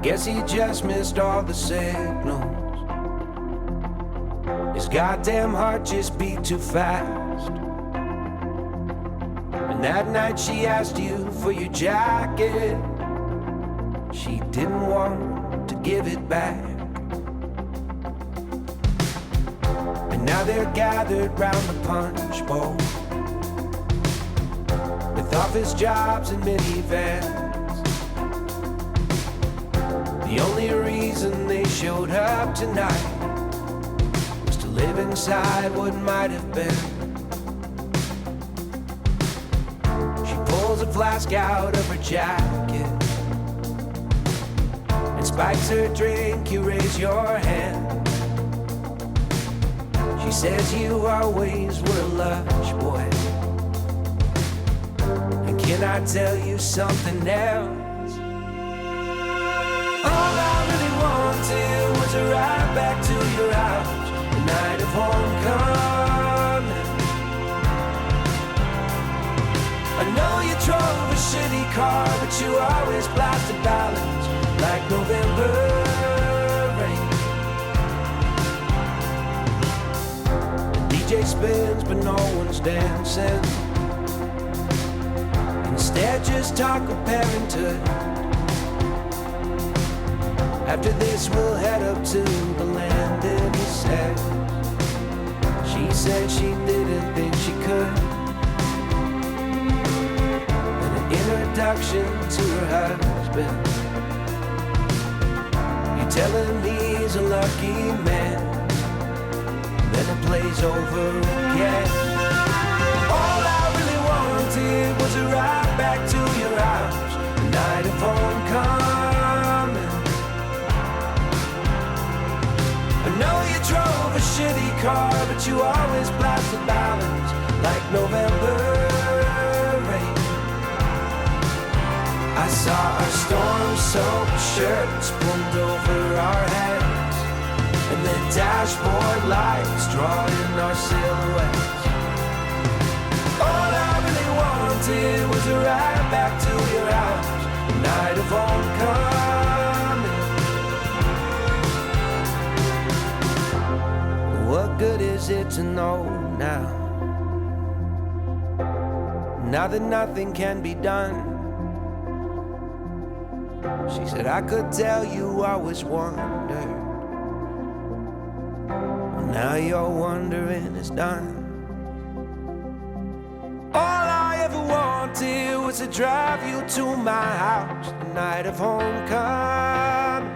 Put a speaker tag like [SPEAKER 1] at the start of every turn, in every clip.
[SPEAKER 1] Guess he just missed all the signals. His goddamn heart just beat too fast. And that night she asked you for your jacket. She didn't want to give it back. And now they're gathered round the punch bowl, with office jobs and minivans. The only reason they showed up tonight was to live inside what might have been. She pulls a flask out of her jacket and spikes her drink. You raise your hand. She says you always were a lush boy. And can I tell you something else? It was a ride back to your house, the night of homecoming. I know you drove a shitty car, but you always blasted ballads like November rain. The DJ spins, but no one's dancing. Instead, just talk of parenthood. After this we'll head up to the landing, he said. She said she didn't think she could. And an introduction to her husband. You tell him he's a lucky man. Then it plays over again. All I really wanted was a ride back to your house, the night of homecoming. I know you drove a shitty car, but you always blasted ballads like November rain. I saw our storm-soaked shirts pulled over our heads, and the dashboard lights drawing our silhouettes. All I really wanted was a ride back to your house, the night of homecoming. What good is it to know now? Now that nothing can be done. She said I could tell you always wondered. Well, now your wondering is done. All I ever wanted was to drive you to my house, the night of homecoming.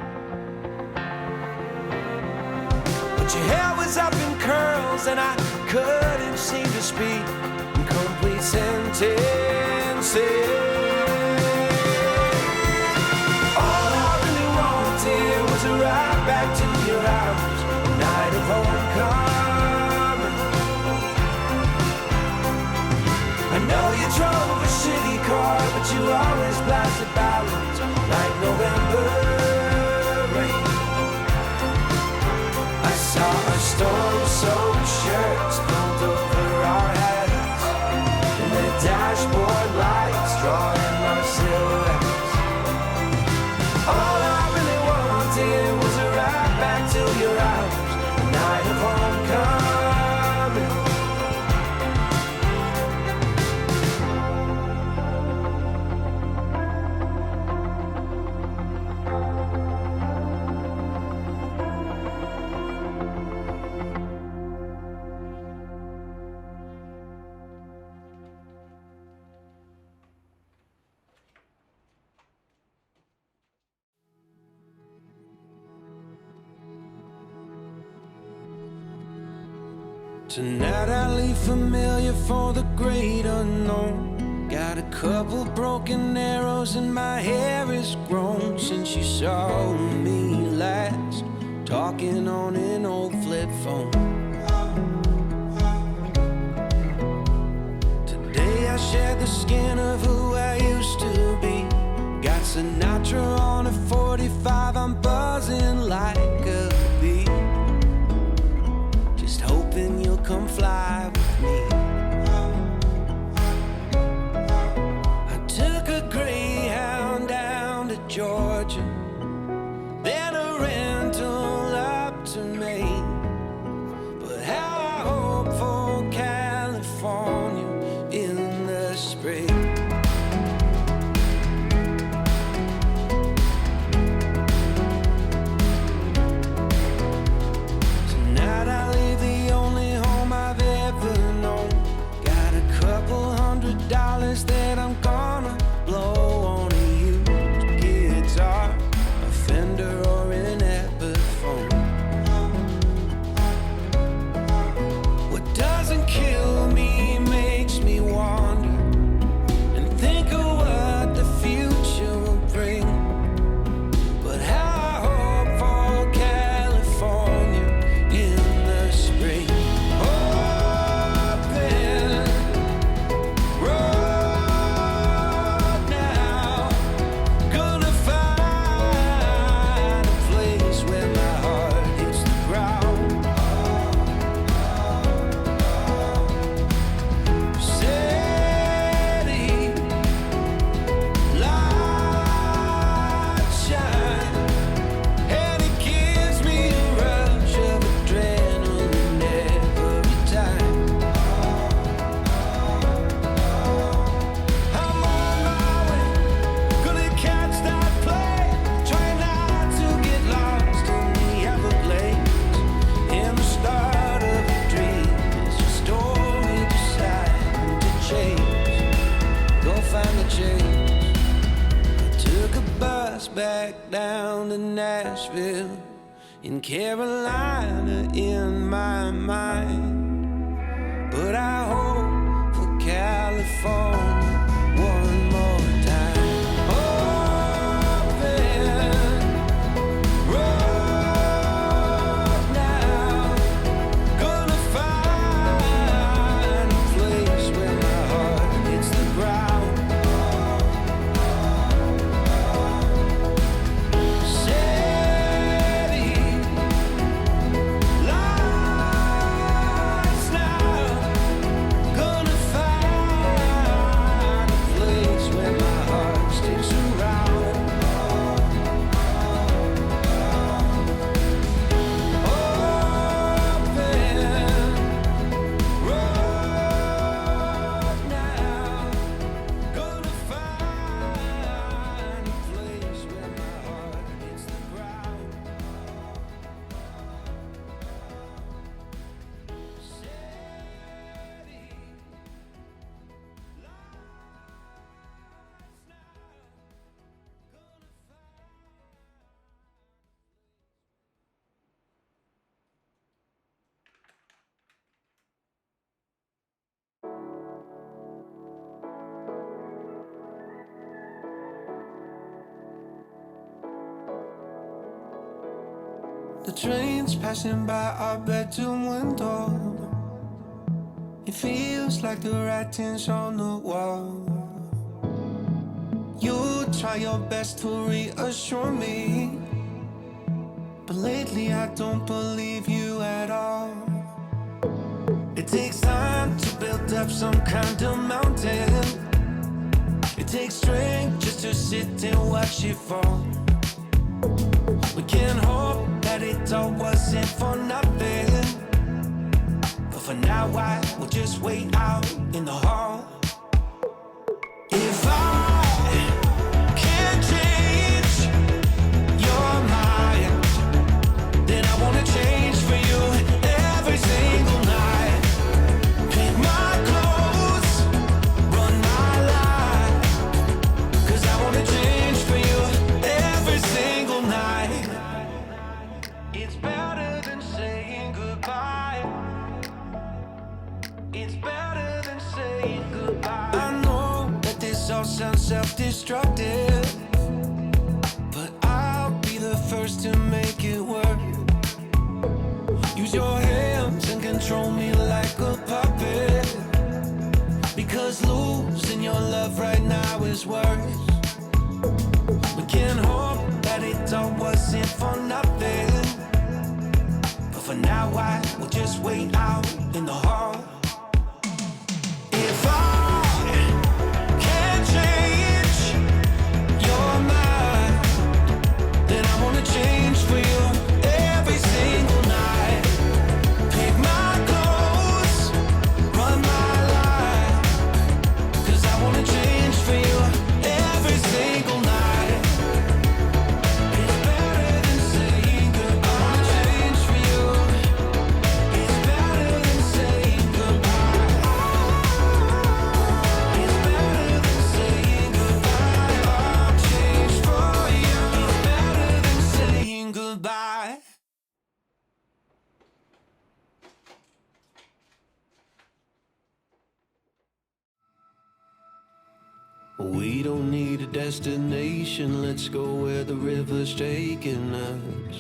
[SPEAKER 1] But your hair was up in curls and I couldn't seem to speak in complete sentences. All I really wanted was a ride back to your house, the night of homecoming. I know you drove a shitty car, but you always blasted ballads like November rain. I saw our storm-soaked shirts pulled over our heads, and the dashboard lights drawing our silhouettes. All I really wanted was a ride back to your house, the night of homecoming. Tonight I leave familiar for the great unknown. Got a couple broken arrows and my hair is grown since you saw me last, talking on an old flip phone. Today I shed the skin of who I used to be. Got Sinatra on a 45, I'm buzzing like a bee. Just hoping you'll come fly with me. I took a Greyhound down to Georgia, Nashville, in Carolina in my mind. But I hope for California one more time. Open road now, gonna find a place where my heart hits the ground. The train's passing by our bedroom window. It feels like the writing's on the wall. You try your best to reassure me, but lately I don't believe you at all. It takes time to build up some kind of mountain. It takes strength just to sit and watch it fall. We can hope that it all wasn't for nothing, but for now I will just wait out in the hall. If I can't change your mind, then I wanna change for you every single night. Pick my clothes, run my life, 'cause I wanna change for you every single night. It's better than saying goodbye. It's better than saying goodbye. I know that this all sounds self-destructive, but I'll be the first to make it work. Use your hands and control me like a puppet, because losing your love right now is worse. We can hope that it all wasn't for nothing, but for now I will just wait out in the hall. If I can't change your mind, then I wanna change for you every single night. Pick my clothes, run my life, 'cause I wanna change for you every single night. It's better than saying goodbye. I wanna change for you. It's better than saying goodbye. It's better than saying goodbye. I'll change for you. It's better than saying goodbye. We don't need a destination, let's go where the river's taking us.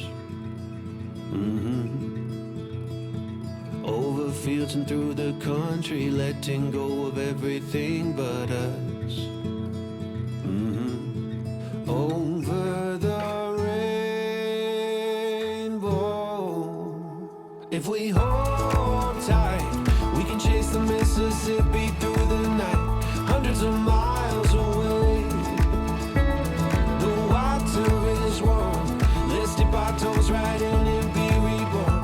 [SPEAKER 1] Over fields and through the country, letting go of everything but us. Over the rainbow. If we hold tight, we can chase the Mississippi through the night, hundreds of miles away. The water is warm, let's dip our toes right in and be reborn.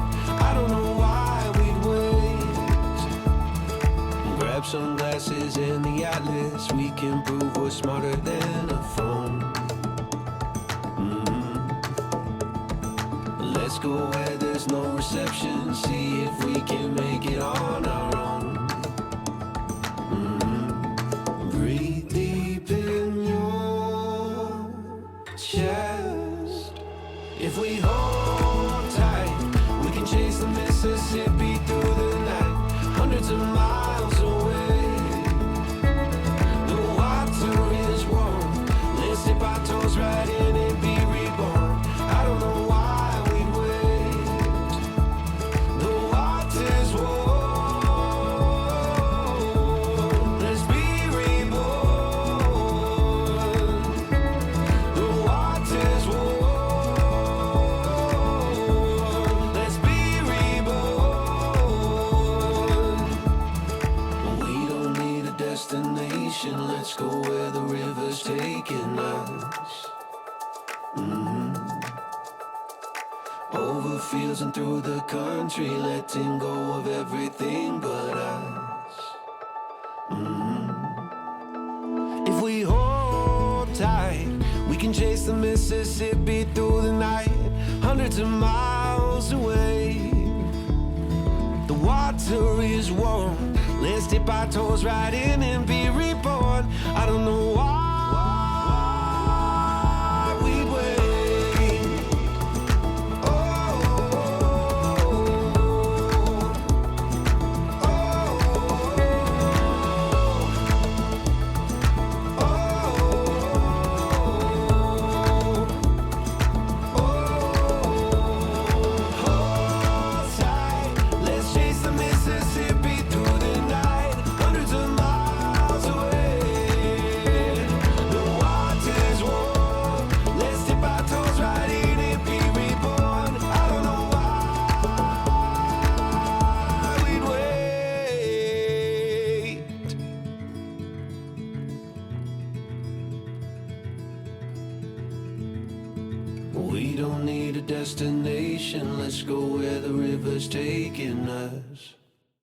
[SPEAKER 1] I don't know why we'd wait. Grab sunglasses and the atlas, we can prove we're smarter than a phone. Let's go where there's no reception, see if we can make it on our own. Breathe deep in your chest. If cruising through the country, letting go of everything but us. If we hold tight, we can chase the Mississippi through the night, hundreds of miles away. The water is warm, let's dip our toes right in and be reborn. I don't know why we'd wait. Oh, hold tight, let's chase the Mississippi through the night, hundreds of miles away. The water's warm, let's dip our toes right in and be reborn. I don't know why we'd wait. We don't need a destination, let's go where the river's taking us.